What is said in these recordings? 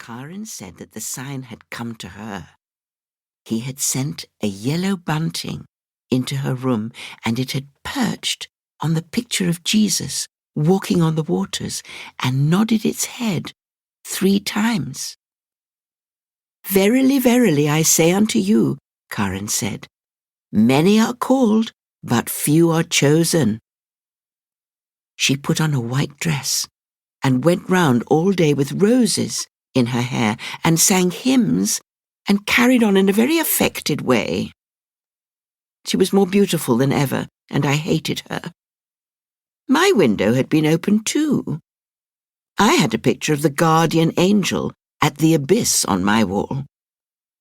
Karin said that the sign had come to her. He had sent a yellow bunting into her room, and it had perched on the picture of Jesus walking on the waters and nodded its head 3 times. "Verily, verily, I say unto you," Karin said, "many are called, but few are chosen." She put on a white dress and went round all day with roses in her hair and sang hymns and carried on in a very affected way. She was more beautiful than ever, and I hated her. My window had been opened too. I had a picture of the guardian angel at the abyss on my wall.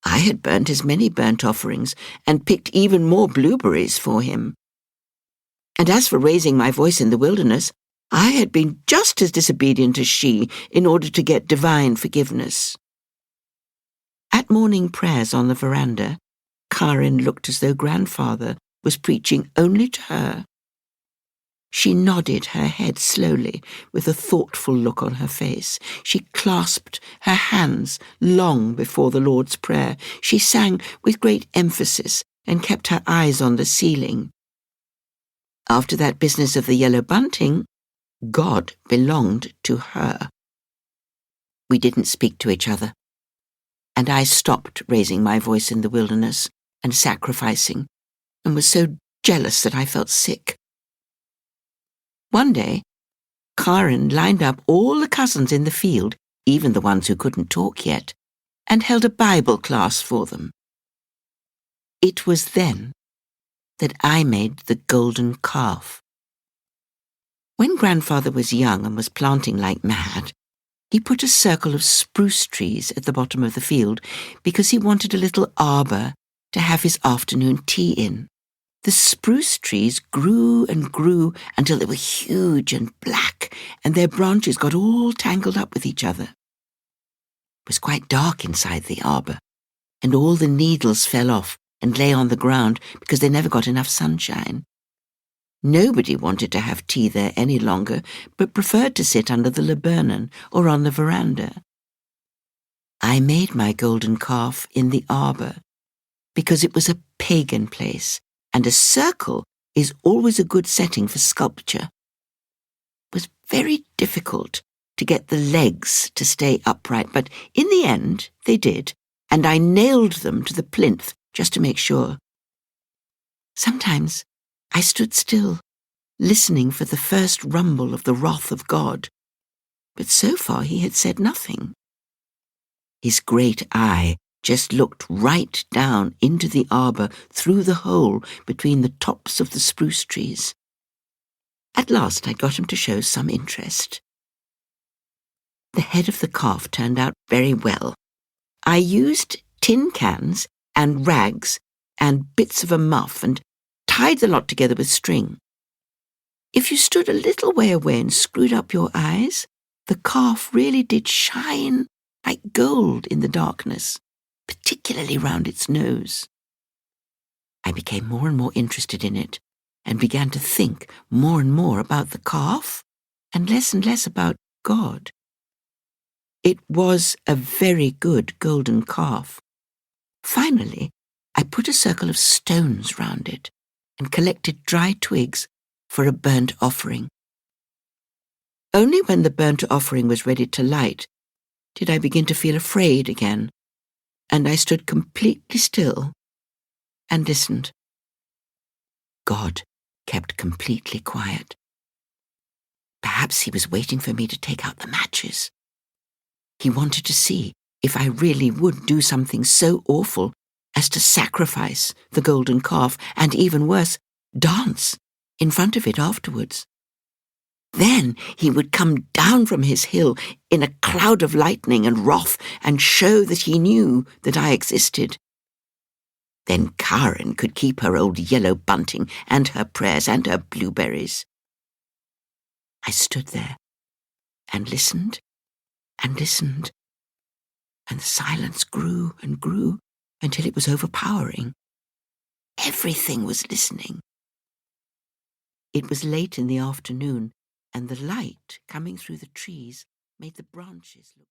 I had burnt as many burnt offerings and picked even more blueberries for him. And as for raising my voice in the wilderness, I had been just as disobedient as she in order to get divine forgiveness. At morning prayers on the veranda, Karin looked as though grandfather was preaching only to her. She nodded her head slowly, with a thoughtful look on her face. She clasped her hands long before the Lord's Prayer. She sang with great emphasis and kept her eyes on the ceiling. After that business of the yellow bunting, God belonged to her. We didn't speak to each other, and I stopped raising my voice in the wilderness and sacrificing, and was so jealous that I felt sick. One day, Karin lined up all the cousins in the field, even the ones who couldn't talk yet, and held a Bible class for them. It was then that I made the golden calf. When grandfather was young and was planting like mad, he put a circle of spruce trees at the bottom of the field because he wanted a little arbor to have his afternoon tea in. The spruce trees grew and grew until they were huge and black, and their branches got all tangled up with each other. It was quite dark inside the arbor, and all the needles fell off and lay on the ground because they never got enough sunshine. Nobody wanted to have tea there any longer, but preferred to sit under the laburnum or on the veranda. I made my golden calf in the arbor because it was a pagan place, and a circle is always a good setting for sculpture. It was very difficult to get the legs to stay upright, but in the end they did, and I nailed them to the plinth just to make sure. Sometimes I stood still, listening for the first rumble of the wrath of God, but so far he had said nothing. His great eye just looked right down into the arbor through the hole between the tops of the spruce trees. At last I got him to show some interest. The head of the calf turned out very well. I used tin cans and rags and bits of a muff and tied the lot together with string. If you stood a little way away and screwed up your eyes, the calf really did shine like gold in the darkness, particularly round its nose. I became more and more interested in it and began to think more and more about the calf and less about God. It was a very good golden calf. Finally, I put a circle of stones round it and collected dry twigs for a burnt offering. Only when the burnt offering was ready to light did I begin to feel afraid again, and I stood completely still and listened. God kept completely quiet. Perhaps he was waiting for me to take out the matches. He wanted to see if I really would do something so awful as to sacrifice the golden calf, and even worse, dance in front of it afterwards. Then he would come down from his hill in a cloud of lightning and wrath and show that he knew that I existed. Then Karin could keep her old yellow bunting and her prayers and her blueberries. I stood there and listened and listened, and the silence grew and grew until it was overpowering. Everything was listening. It was late in the afternoon, and the light coming through the trees made the branches look